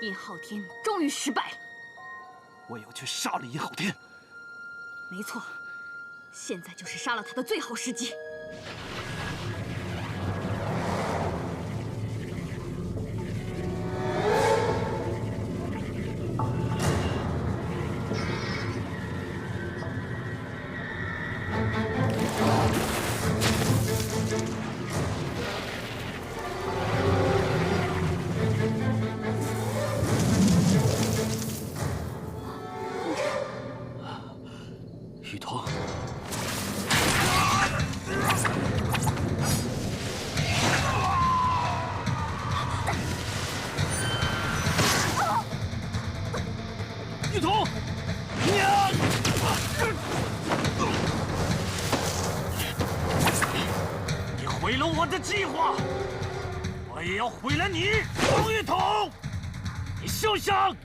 尹昊天终于失败了。我要去杀了尹昊天。没错，现在就是杀了他的最好时机。雨桐，雨桐，你毁了我的计划，我也要毁了你，王雨桐，你休想！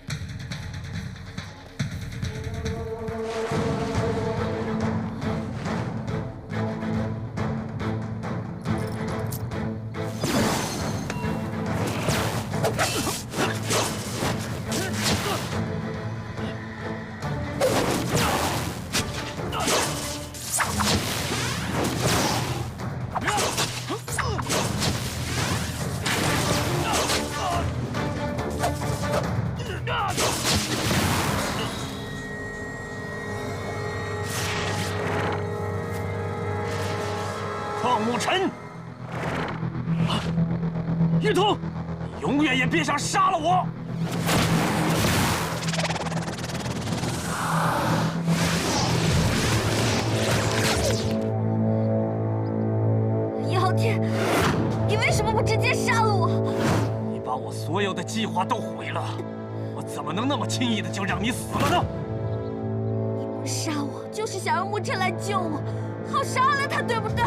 况牧尘！玉童，你永远也别想杀了我！叶浩天，你为什么不直接杀了我？你把我所有的计划都毁了，我怎么能那么轻易的就让你死了呢？你不杀我，就是想让牧尘来救我，好杀了他，对不对？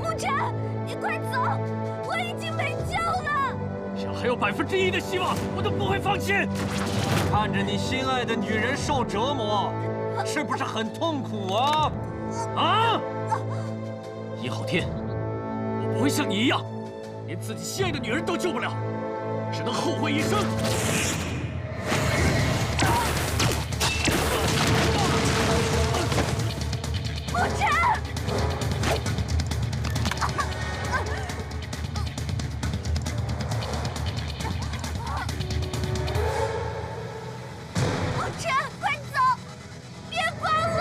牧尘，你快走，我已经没救了。想还有1%的希望，我都不会放弃。看着你心爱的女人受折磨，是不是很痛苦啊？啊！叶浩天，我不会像你一样，连自己心爱的女人都救不了，只能后悔一生。牧尘！牧尘，快走，别管我！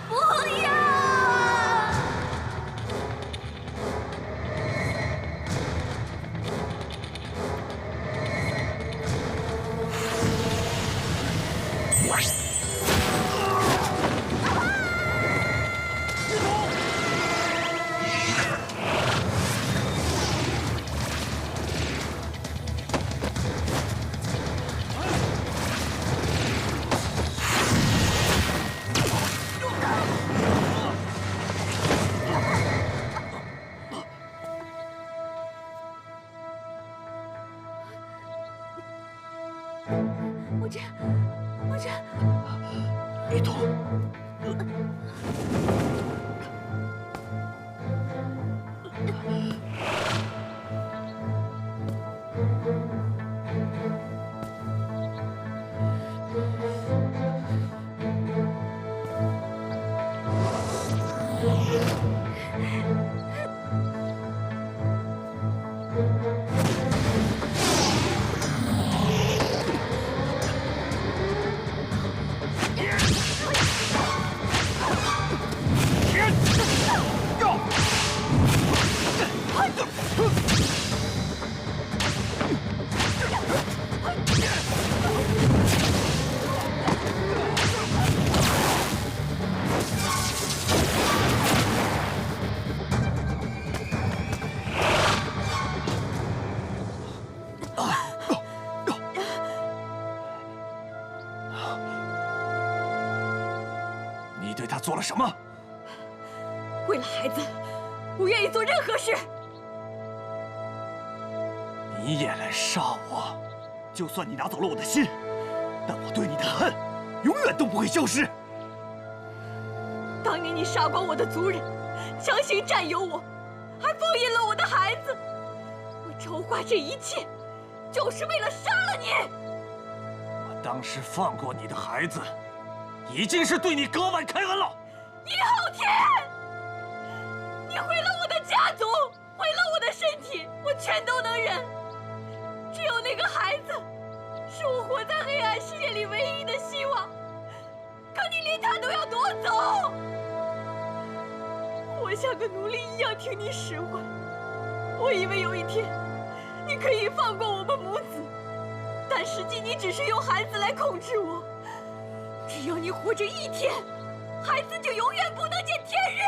不要！牧尘，牧尘，玉童，你对他做了什么？为了孩子，我愿意做任何事。你也来杀我？就算你拿走了我的心，但我对你的恨永远都不会消失。当年你杀光我的族人，强行占有我，还封印了我的孩子。我筹划这一切，就是为了杀了你。我当时放过你的孩子，已经是对你格外开恩了。叶浩天，你毁了我的家族，毁了我的身体，我全都能忍。只有那个孩子，是我活在黑暗世界里唯一的希望。可你连他都要夺走。我像个奴隶一样听你使唤，我以为有一天你可以放过我们母子，但实际你只是用孩子来控制我。只要你活着一天，孩子就永远不能见天日。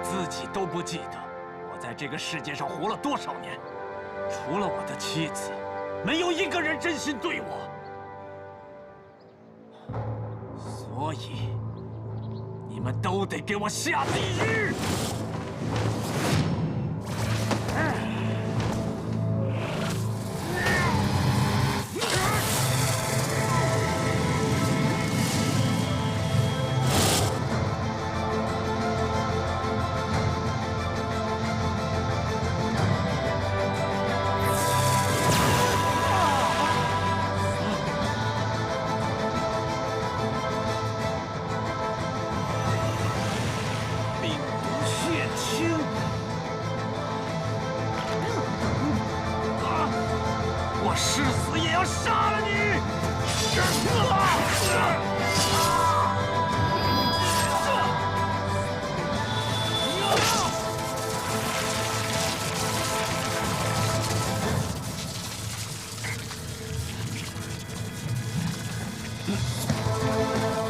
自己都不记得我在这个世界上活了多少年，除了我的妻子，没有一个人真心对我。所以，你们都得给我下地狱！我誓死也要杀了你！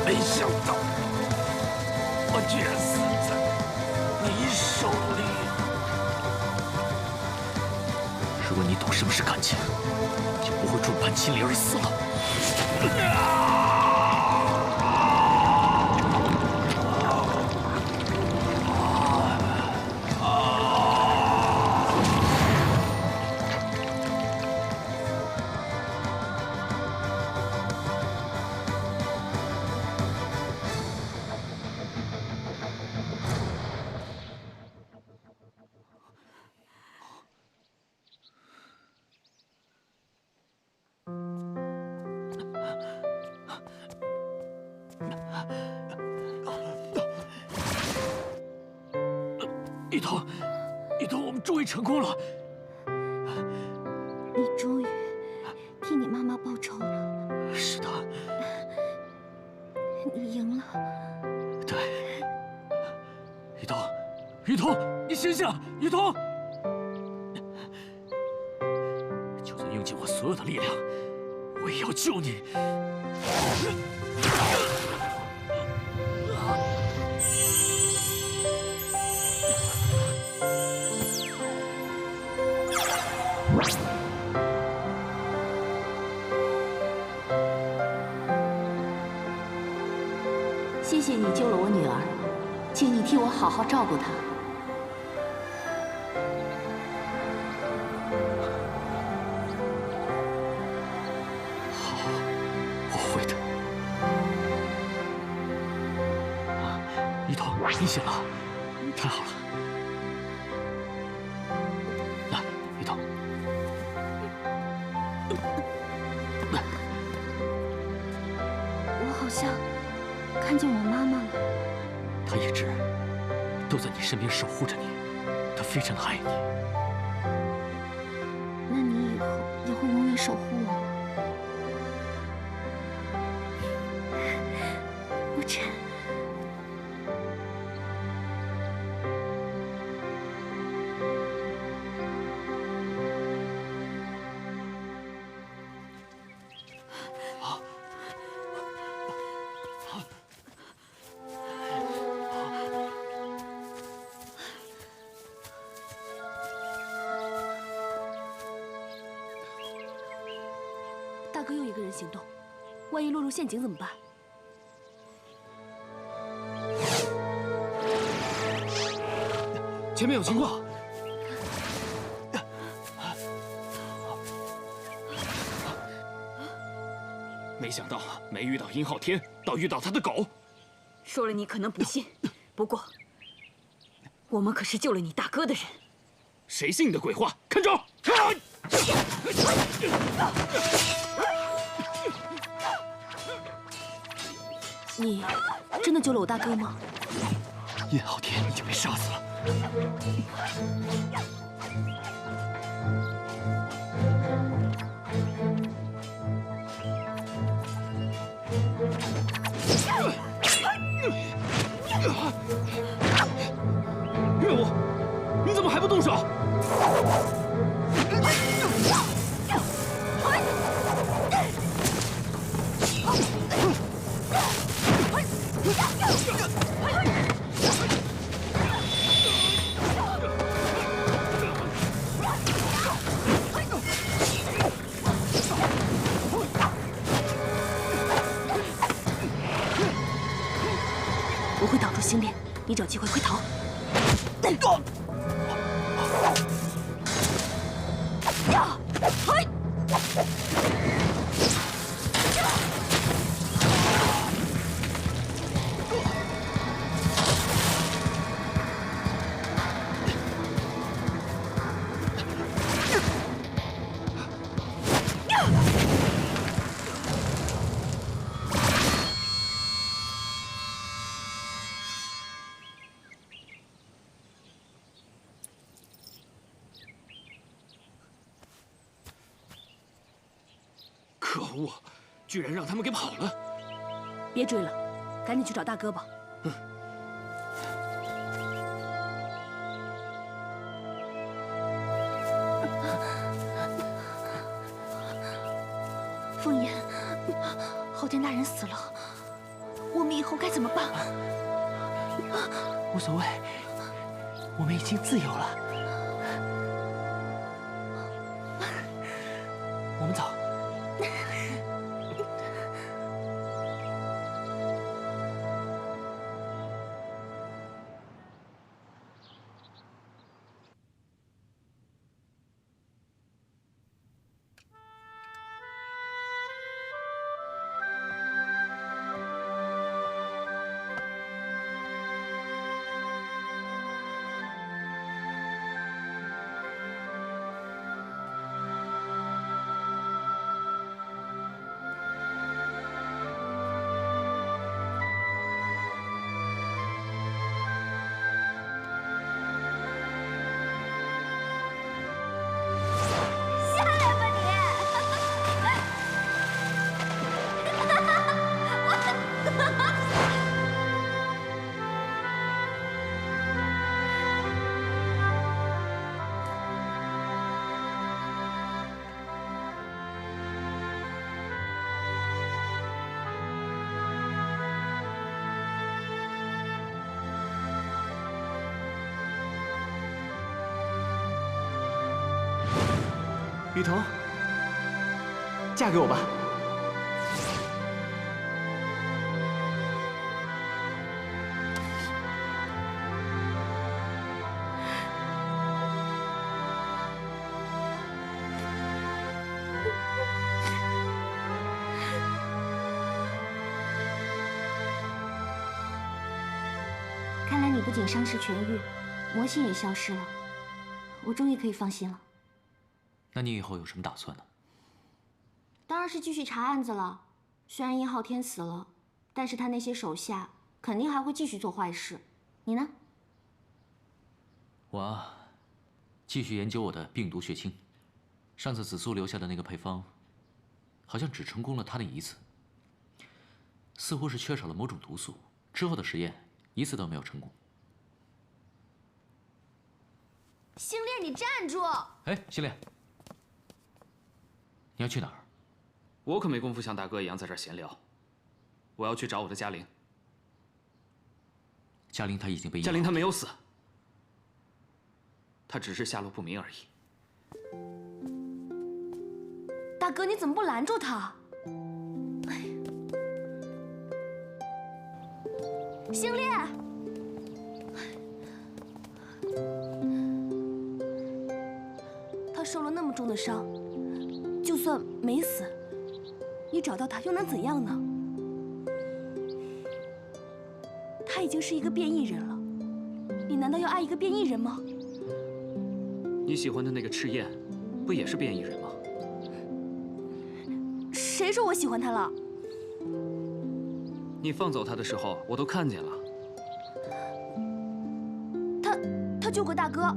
没想到，我居然死在你手里。如果你懂什么是感情，就不会众叛亲离而死了。雨桐，我们终于成功了！你终于替你妈妈报仇了。是的，你赢了。对，雨桐，你醒醒！雨桐，就算用尽我所有的力量，我也要救你！谢谢你救了我女儿，请你替我好好照顾她。好，我会的。雨桐，你醒了，太好了。来，雨桐。我好像看见我妈妈了。她一直都在你身边守护着你，她非常的爱你。那你以后也会永远守护我吗？无尘。大哥又一个人行动，万一落入陷阱怎么办？前面有情况。没想到没遇到殷昊天，倒遇到他的狗。说了你可能不信，不过我们可是救了你大哥的人。谁信你的鬼话？看招！你真的救了我大哥吗？殷昊天已经被杀死了。岳武，你怎么还不动手？我会挡住星烈，你找机会快逃。可恶，居然让他们给跑了！别追了，赶紧去找大哥吧。凤言，昊天大人死了，我们以后该怎么办？无所谓，我们已经自由了。我们走。雨桐，嫁给我吧。看来你不仅伤势痊愈，魔性也消失了，我终于可以放心了。那你以后有什么打算呢？当然是继续查案子了。虽然殷昊天死了，但是他那些手下肯定还会继续做坏事。你呢？我啊，继续研究我的病毒血清。上次紫苏留下的那个配方，好像只成功了他那一次，似乎是缺少了某种毒素。之后的实验一次都没有成功。星烈，你站住！哎，星烈，你要去哪儿？我可没工夫像大哥一样在这儿闲聊。我要去找我的嘉玲。嘉玲她已经被嘉玲她没有死，她只是下落不明而已。大哥，你怎么不拦住他？星烈，受了那么重的伤，就算没死，你找到他又能怎样呢？他已经是一个变异人了，你难道要爱一个变异人吗？你喜欢的那个赤焰，不也是变异人吗？谁说我喜欢他了？你放走他的时候，我都看见了。他救过大哥，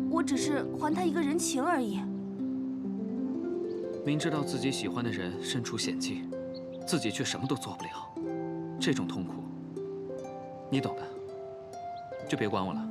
我只是还他一个人情而已。明知道自己喜欢的人身处险境，自己却什么都做不了，这种痛苦，你懂的。就别管我了。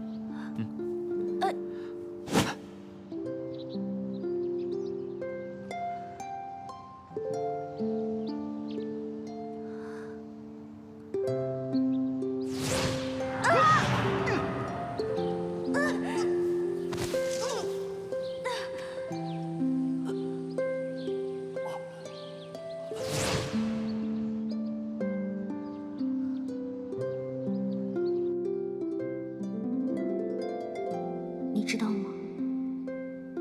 你知道吗？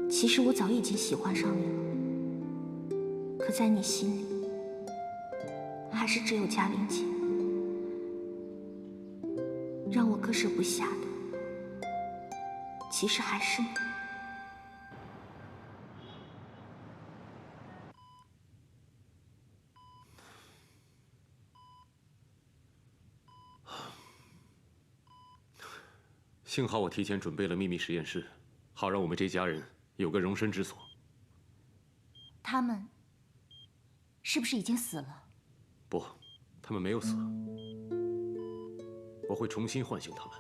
其实我早已经喜欢上你了，可在你心里，还是只有嘉玲姐。让我割舍不下的，其实还是你。幸好我提前准备了秘密实验室，好让我们这家人有个容身之所。他们是不是已经死了？不，他们没有死。我会重新唤醒他们。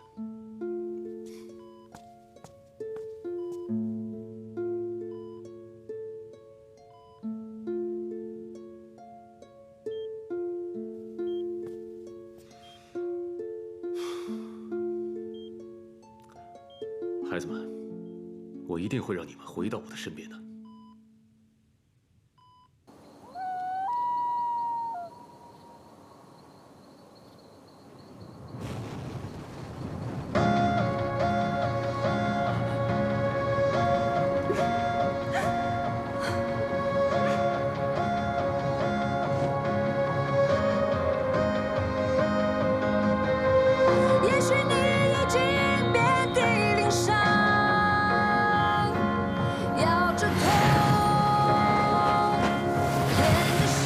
孩子们，我一定会让你们回到我的身边的。也许你已经遍体鳞伤，咬着痛，舔着伤。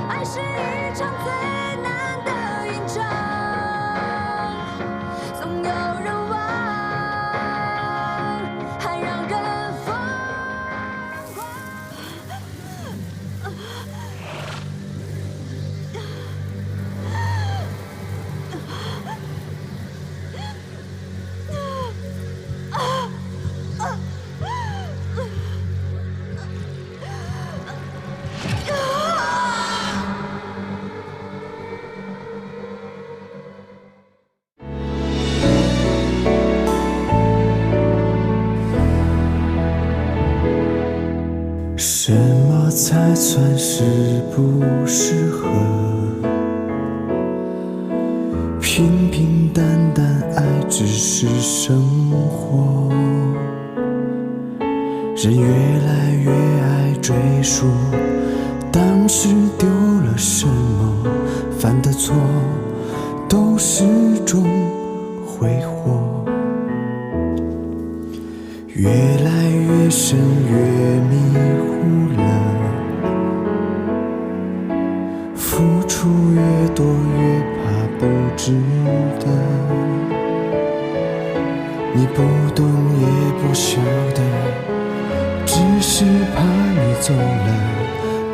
爱是一场最难的演唱，总有人忘，还让人疯狂。什么才算是不适合？平平淡淡爱只是生活，人越来越爱追溯当时丢了什么，犯的错都是种挥霍。越来越深，越迷糊了，付出越多，越怕不值得。你不懂也不晓得，只是怕你走了，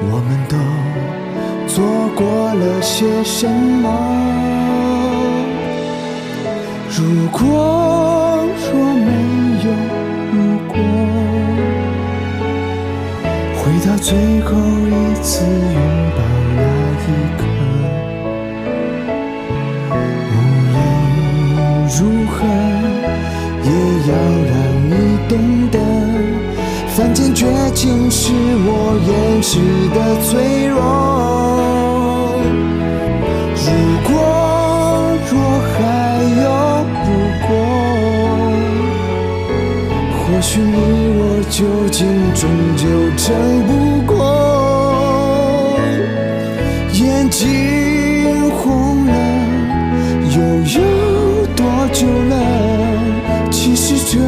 我们都做过了些什么。如果若没有如果，回到最后一次拥抱那一刻，无论如何也要让你懂得，犯坚决情是我掩饰的脆弱。如果若还有如果，许你我究竟终究争不过，眼睛红了，又有多久了？其实这